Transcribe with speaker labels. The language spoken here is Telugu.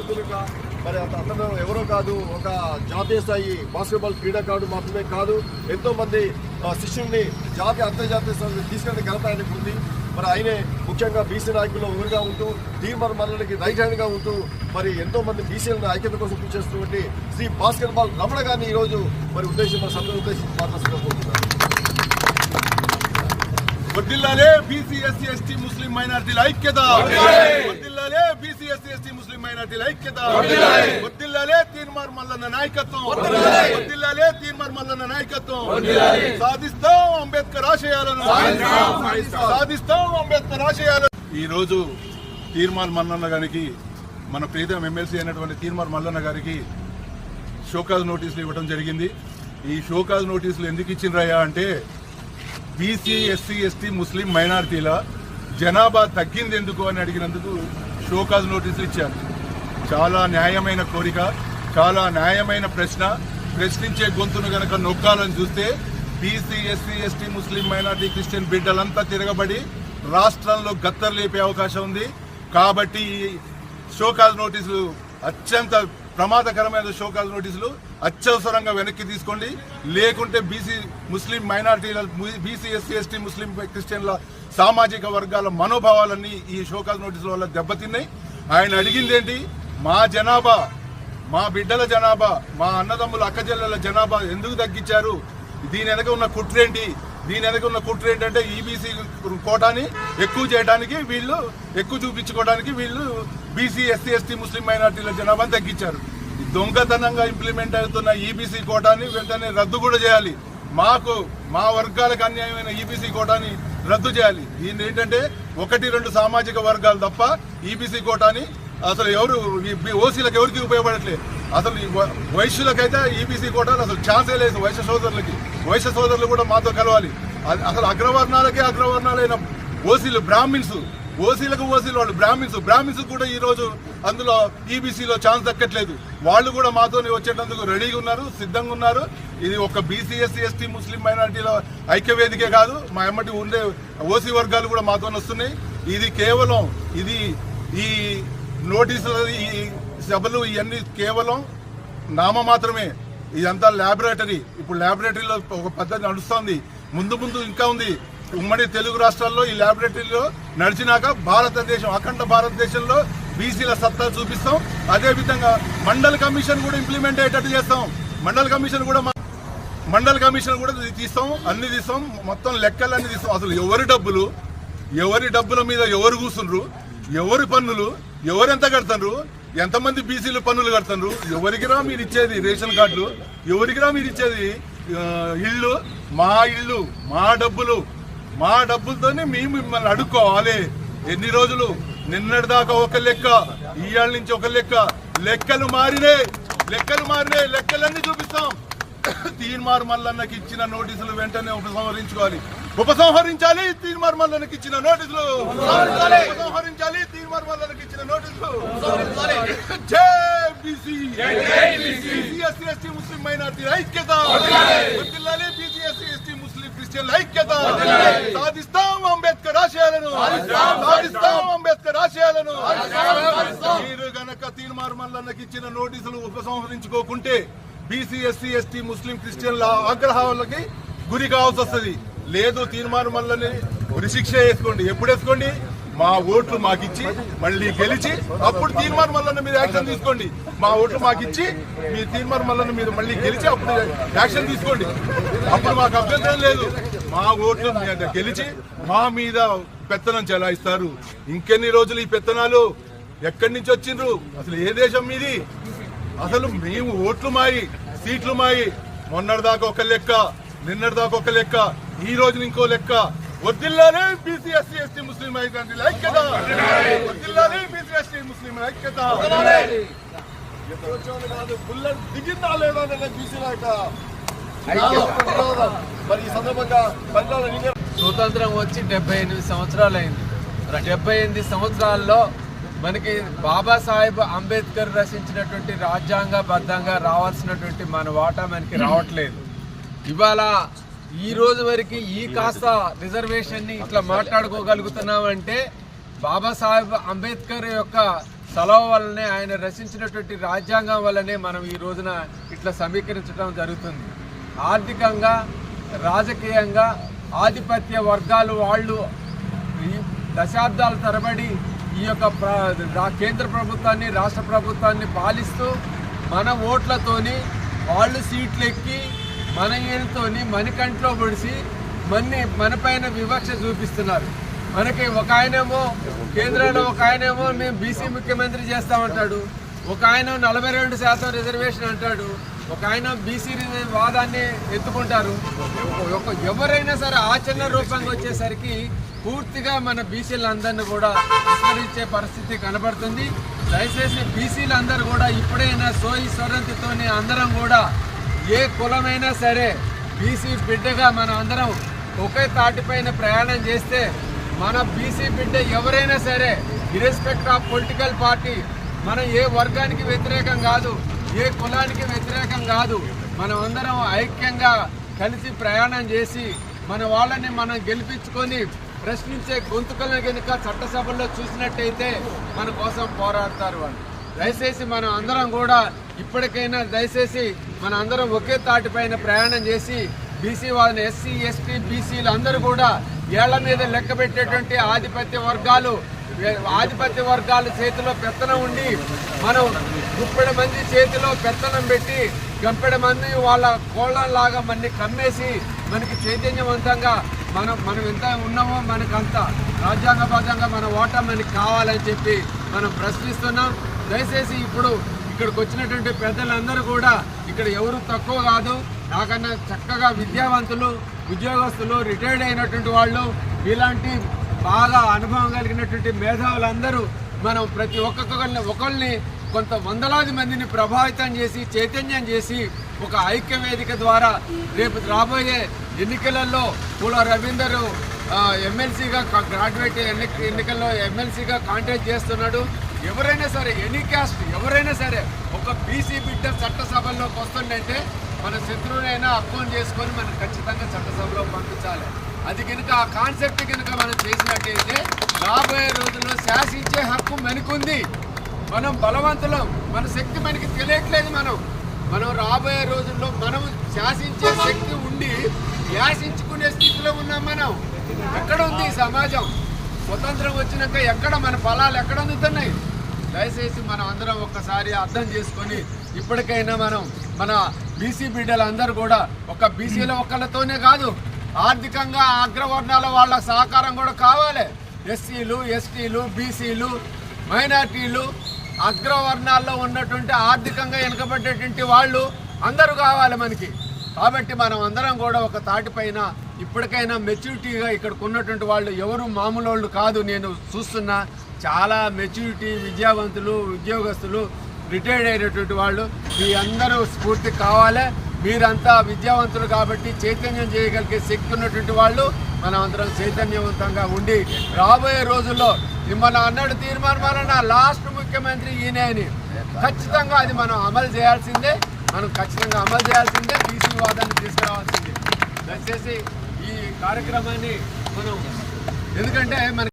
Speaker 1: చెప్తున్నట్టుగా మరి అతను ఎవరో కాదు, ఒక జాతీయ స్థాయి బాస్కెట్బాల్ క్రీడాకారుడు మాత్రమే కాదు, ఎంతోమంది శిష్యుల్ని జాతీయ అంతర్జాతీయ స్థాయికి తీసుకెళ్లే ఘనత ఆయనకు ఉంది. మరి ఆయనే ముఖ్యంగా బీసీ నాయకుల్లో ఒకరుగా ఉంటూ తీర్మార్ మల్లన్నకి రైట్ హ్యాండ్గా ఉంటూ మరి ఎంతోమంది బీసీలను ఐక్యత కోసం కృషి చేస్తున్నటువంటి శ్రీ బాస్కెట్బాల్ రమణ గారిని ఈరోజు మరి సభను ఉద్దేశించి మాట్లాడుకోబోతున్నారు.
Speaker 2: వర్ధిల్లాలే బీసీ ఎస్సీ ఎస్టీ ముస్లిం మైనారిటీల ఐక్యత, వర్ధిల్లాలే బీసీ ఎస్సీ ఎస్టీ ముస్లిం మైనారిటీల ఐక్యత, వర్ధిల్లాలే తీర్మార్ మల్లన్న నాయకత్వం, వర్ధిల్లాలే తీర్మార్ మల్లన్న నాయకత్వం. సాధిస్తాం అంబేద్కర్ ఆశయాలను, సాధిస్తాం అంబేద్కర్ ఆశయాలను. ఈ రోజు తీర్మార్ మల్లన్న గారికి, మన ప్రీతం ఎమ్మెల్సీ అయినటువంటి తీర్మార్ మల్లన్న గారికి షోకాజ్ నోటీసులు ఇవ్వడం జరిగింది. ఈ షోకాజ్ నోటీసులు ఎందుకు ఇచ్చిండ్రయ్యా అంటే బీసీ ఎస్సీ ఎస్టీ ముస్లిం మైనారిటీల జనాభా తగ్గింది ఎందుకు అని అడిగినందుకు షోకాజ్ నోటీసులు ఇచ్చారు. చాలా న్యాయమైన కోరిక, చాలా న్యాయమైన ప్రశ్న. ప్రశ్నించే గొంతును గనక నొక్కాలని చూస్తే బీసీ ఎస్సీ ఎస్టీ ముస్లిం మైనారిటీ క్రిస్టియన్ బిడ్డలంతా తిరగబడి రాష్ట్రంలో గత్తర్ లేపే అవకాశం ఉంది. కాబట్టి షోకాజ్ నోటీసులు అత్యంత ప్రమాదకరమైన షోకాజ్ నోటీసులు అత్యవసరంగా వెనక్కి తీసుకోండి. లేకుంటే బీసీ ముస్లిం మైనారిటీల, బీసీ ఎస్సీ ఎస్టీ ముస్లిం క్రిస్టియన్ల సామాజిక వర్గాల మనోభావాలన్నీ ఈ షోకాజ్ నోటీసుల వల్ల దెబ్బతిన్నాయి. ఆయన అడిగింది ఏంటి? మా జనాభా, మా బిడ్డల జనాభా, మా అన్నదమ్ముల అక్కచెల్లెల జనాభా ఎందుకు తగ్గించారు? దీని వెనక ఉన్న కుట్రేంటి? దీని వెనక ఉన్న కుట్ర ఏంటంటే ఈబీసీ కోటాని ఎక్కువ చేయడానికి, వీళ్ళు ఎక్కువ చూపించుకోవడానికి వీళ్ళు బీసీ ఎస్సీ ఎస్టీ ముస్లిం మైనారిటీల జనాభాను తగ్గించారు. దొంగతనంగా ఇంప్లిమెంట్ అవుతున్న ఈబీసీ కోటాని వెంటనే రద్దు కూడా చేయాలి. మాకు, మా వర్గాలకు అన్యాయమైన ఈబీసీ కోటాని రద్దు చేయాలి. దీన్ని ఏంటంటే 1-2 సామాజిక వర్గాలు తప్ప ఈబీసీ కోటాని అసలు ఎవరు, ఓసీలకు ఎవరికి ఉపయోగపడట్లేదు. అసలు వైశ్యులకైతే ఈబీసీ కోటాలు అసలు ఛాన్సే లేదు. వైశ్య సోదరులు కూడా మాతో కలవాలి. అసలు అగ్రవర్ణాలకే అగ్రవర్ణాలైన ఓసీలు, బ్రాహ్మిన్స్, ఓసీలకు ఓసీలు వాళ్ళు బ్రాహ్మిన్స్ కూడా ఈ రోజు అందులో ఈబీసీలో ఛాన్స్ దక్కట్లేదు. వాళ్ళు కూడా మాతో వచ్చేటందుకు రెడీగా ఉన్నారు, సిద్ధంగా ఉన్నారు. ఇది ఒక బీసీ ఎస్సీ ఎస్టీ ముస్లిం మైనారిటీల ఐక్యవేదికే కాదు, మా ఎమ్మటి ఉండే ఓసీ వర్గాలు కూడా మాతో వస్తున్నాయి. ఇది కేవలం ఈ నోటీసులు, ఈ సభలు ఇవన్నీ కేవలం నామ మాత్రమే. ఇదంతా ల్యాబొరేటరీ. ఇప్పుడు ల్యాబొరేటరీలో ఒక పద్ధతి నడుస్తోంది, ముందు ఇంకా ఉంది. ఉమ్మడి తెలుగు రాష్ట్రాల్లో ఈ ల్యాబొరేటరీలో నడిచినాక భారతదేశం, అఖండ భారతదేశంలో బీసీల సత్తా చూపిస్తాం. అదేవిధంగా మండల్ కమిషన్ కూడా ఇంప్లిమెంట్ అయ్యేటట్టు చేస్తాం. మండల్ కమిషన్ కూడా తీస్తాం, అన్ని తీస్తాం, మొత్తం లెక్కలన్నీ తీస్తాం. అసలు ఎవరి డబ్బుల మీద ఎవరు కూర్చుండ్రు, ఎవరి పన్నులు ఎవరెంత కడతారు, ఎంతమంది బీసీలు పన్నులు కడతారు, ఎవరికిరా మీరు ఇచ్చేది రేషన్ కార్డులు, ఎవరికిరా మీరు ఇచ్చేది ఇళ్ళు, మా డబ్బులతోనే మేము మిమ్మల్ని అడుక్కోవాలి. ఎన్ని రోజులు? నిన్నటిదాకా ఒక లెక్క, ఇవాళ నుంచి ఒక లెక్క. లెక్కలు మారినాయి, లెక్కలన్నీ చూపిస్తాం. తీర్మార్ మల్లన్నకి ఇచ్చిన నోటీసులు వెంటనే ఉపసంహరించాలి. తీర్మార్ మల్లన్నకి ఇచ్చిన నోటీసులు ఉపసంహరించాలి. తీర్మార్ మల్లన్నకి ఇచ్చిన నోటీసులు. జై బీసీ, బీసీ ఎస్సీ ఎస్టీ ముస్లిం మైనారిటీ ఐక్యత, వర్ధిల్లాలి బీసీ ఎస్సీ ఎస్టీ ముస్లిం క్రిస్టియన్ల ఐక్యత. సాధిస్తాం అంబేద్కర్ ఆశయాలను, సాధిస్తాం అంబేద్కర్ ఆశయాలను. మీరు గనక తీర్మార్ మల్లన్నకి ఇచ్చిన నోటీసులు ఉపసంహరించుకోకుంటే బీసీ ఎస్సీ ఎస్టీ ముస్లిం క్రిస్టియన్ల ఆగ్రహాలకి గురి కావాల్సి వస్తుంది. లేదు, తీర్మార్ మల్లని ఉరిశిక్ష వేసుకోండి. ఎప్పుడు వేసుకోండి? మా ఓట్లు మాకిచ్చి మళ్ళీ గెలిచి అప్పుడు తీర్మార్ మల్లన్న మీద యాక్షన్ తీసుకోండి. మా ఓట్లు మాకిచ్చి మీ తీర్మార్ మల్లన్న మీద మళ్ళీ గెలిచి అప్పుడు యాక్షన్ తీసుకోండి. అప్పుడు మాకు అభ్యంతరం లేదు. మా ఓట్లు మీద గెలిచి మా మీద పెత్తనం చెలాయిస్తారు. ఇంకెన్ని రోజులు ఈ పెత్తనాలు? ఎక్కడి నుంచి వచ్చిండ్రు? అసలు ఏ దేశం మీది? అసలు మేము ఓట్లు మాయి, సీట్లు మాయి. మొన్నటిదాకా ఒక లెక్క, నిన్నటిదాకా ఒక లెక్క, ఈ రోజు ఇంకో లెక్క. వర్ధిల్లాలి బీసీ ఎస్సీ ఎస్టీ ముస్లిం మైనారిటీల ఐక్యత, వర్ధిల్లాలి బీసీ ఎస్టీ ముస్లిం ఐక్యత. దిగిందా లేదా బీసీ మరి ఈ సందర్భంగా
Speaker 3: స్వతంత్రం వచ్చి 78 సంవత్సరాలు అయింది. 78 సంవత్సరాల్లో మనకి బాబాసాహెబ్ అంబేద్కర్ రచించినటువంటి రాజ్యాంగబద్ధంగా రావాల్సినటువంటి మన వాటా మనకి రావట్లేదు. ఇవాళ ఈ రోజు వరకు ఈ కాస్త రిజర్వేషన్ని ఇట్లా మాట్లాడుకోగలుగుతున్నామంటే బాబాసాహెబ్ అంబేద్కర్ యొక్క చలవ వల్లనే, ఆయన రచించినటువంటి రాజ్యాంగం వల్లనే మనం ఈ రోజున ఇట్లా సమీకరించడం జరుగుతుంది. ఆర్థికంగా, రాజకీయంగా ఆధిపత్య వర్గాలు వాళ్ళు ఈ దశాబ్దాల తరబడి ఈ యొక్క కేంద్ర ప్రభుత్వాన్ని, రాష్ట్ర ప్రభుత్వాన్ని పాలిస్తూ మన ఓట్లతోని వాళ్ళు సీట్లు ఎక్కి మన ఏళ్ళతోని మణికంట్లో పొడిచి మనపైన వివక్ష చూపిస్తున్నారు. మనకి ఒక ఆయనేమో కేంద్రంలో, ఒక ఆయనేమో మేము బీసీ ముఖ్యమంత్రి చేస్తామంటాడు, ఒక ఆయన 42% రిజర్వేషన్ అంటాడు, ఒక ఆయన బీసీ వాదాన్ని ఎత్తుకుంటారు. ఎవరైనా సరే ఆచరణ రూపంగా వచ్చేసరికి పూర్తిగా మన బీసీలందరినీ కూడా విస్మరించే పరిస్థితి కనబడుతుంది. దయచేసి బీసీలందరూ కూడా ఇప్పుడైనా సోయి స్వరంతితోని అందరం కూడా ఏ కులమైనా సరే బీసీ బిడ్డగా మనం అందరం ఒకే తాటిపైన ప్రయాణం చేస్తే మన బీసీ బిడ్డ ఎవరైనా సరే ఇర్రెస్పెక్ట్ ఆఫ్ పొలిటికల్ పార్టీ, మనం ఏ వర్గానికి వ్యతిరేకం కాదు, ఏ కులానికి వ్యతిరేకం కాదు, మనం అందరం ఐక్యంగా కలిసి ప్రయాణం చేసి మన వాళ్ళని మనం గెలిపించుకొని ప్రశ్నించే గొంతుకలను కనుక చట్టసభల్లో చూసినట్టయితే మన కోసం పోరాడతారు వాళ్ళు. దయచేసి మనం అందరం కూడా ఇప్పటికైనా దయచేసి మన అందరం ఒకే తాటిపైన ప్రయాణం చేసి బీసీ వాళ్ళని, ఎస్సీ, ఎస్టీ, బీసీలు అందరూ కూడా ఏళ్ల మీద లెక్క పెట్టేటువంటి ఆధిపత్య వర్గాల చేతిలో పెత్తనం ఉండి మనం 30 మంది చేతిలో పెత్తనం పెట్టి గంపెడు మంది వాళ్ళ కోళ్ళలాగా మనని కమ్మేసి మనకి చైతన్యవంతంగా మనం ఎంత ఉన్నామో మనకంత రాజ్యాంగబద్ధంగా మన ఓటా మనకి కావాలని చెప్పి మనం ప్రశ్నిస్తున్నాం. దయచేసి ఇప్పుడు ఇక్కడికి వచ్చినటువంటి పెద్దలందరూ కూడా ఇక్కడ ఎవరు తక్కువ కాదు, నాకన్నా చక్కగా విద్యావంతులు, ఉద్యోగస్తులు, రిటైర్డ్ అయినటువంటి వాళ్ళు, ఇలాంటి బాగా అనుభవం కలిగినటువంటి మేధావులందరూ మనం ప్రతి ఒకరిని కొంత వందలాది మందిని ప్రభావితం చేసి చైతన్యం చేసి ఒక ఐక్య వేదిక ద్వారా రేపు రాబోయే ఎన్నికలలో కూడా రవీందర్ ఎమ్మెల్సీగా గ్రాడ్యుయేట్ ఎన్నికల్లో ఎమ్మెల్సీగా కాంటాక్ట్ చేస్తున్నాడు. ఎవరైనా సరే ఎనీ క్యాస్ట్ ఎవరైనా సరే ఒక బీసీ బిడ్డ చట్టసభల్లోకి వస్తుందంటే మన శత్రువునైనా అర్థం చేసుకొని మనం ఖచ్చితంగా చట్టసభలో పంపించాలి. అది కనుక ఆ కాన్సెప్ట్ కనుక మనం చేసినట్టయితే రాబోయే రోజుల్లో శాసించే హక్కు మనకుంది. మనం బలవంతులం, మన శక్తి మనకి తెలియట్లేదు. మనం రాబోయే రోజుల్లో మనం శాసించే శక్తి ఉండి శాసించుకునే స్థితిలో ఉన్నాం. మనం ఎక్కడ ఉంది సమాజం? స్వతంత్రం వచ్చినాక ఎక్కడ మన ఫలాలు ఎక్కడ అందుతున్నాయి? దయచేసి మనం అందరం ఒక్కసారి అర్థం చేసుకొని ఇప్పటికైనా మన బీసీ బిడ్డలందరూ కూడా ఒక బీసీల ఒక్కళ్ళతోనే కాదు, ఆర్థికంగా అగ్రవర్ణాల వాళ్ళ సహకారం కూడా కావాలి. ఎస్సీలు, ఎస్టీలు, బీసీలు, మైనార్టీలు, అగ్రవర్ణాల్లో ఉన్నటువంటి ఆర్థికంగా వెనుకబడ్డటువంటి వాళ్ళు అందరూ కావాలి మనకి. కాబట్టి మనం అందరం కూడా ఒక తాటిపైన ఇప్పటికైనా మెచ్యూరిటీగా ఇక్కడికి ఉన్నటువంటి వాళ్ళు ఎవరు మామూలు వాళ్ళు కాదు. నేను చూస్తున్నా చాలా మెచ్యూరిటీ, విద్యావంతులు, ఉద్యోగస్తులు, రిటైర్డ్ అయినటువంటి వాళ్ళు, మీ అందరూ స్ఫూర్తి కావాలి. మీరంతా విద్యావంతులు కాబట్టి చైతన్యం చేయగలిగే శక్తి ఉన్నటువంటి వాళ్ళు మనం అందరం చైతన్యవంతంగా ఉండి రాబోయే రోజుల్లో మన అన్నాడు తీర్మానం లాస్ట్ ముఖ్యమంత్రి ఈయన అని ఖచ్చితంగా అది మనం అమలు చేయాల్సిందే. బీసీ వాదాన్ని తీసుకురావాల్సిందే. దయచేసి ఈ కార్యక్రమాన్ని మనం ఎందుకంటే మన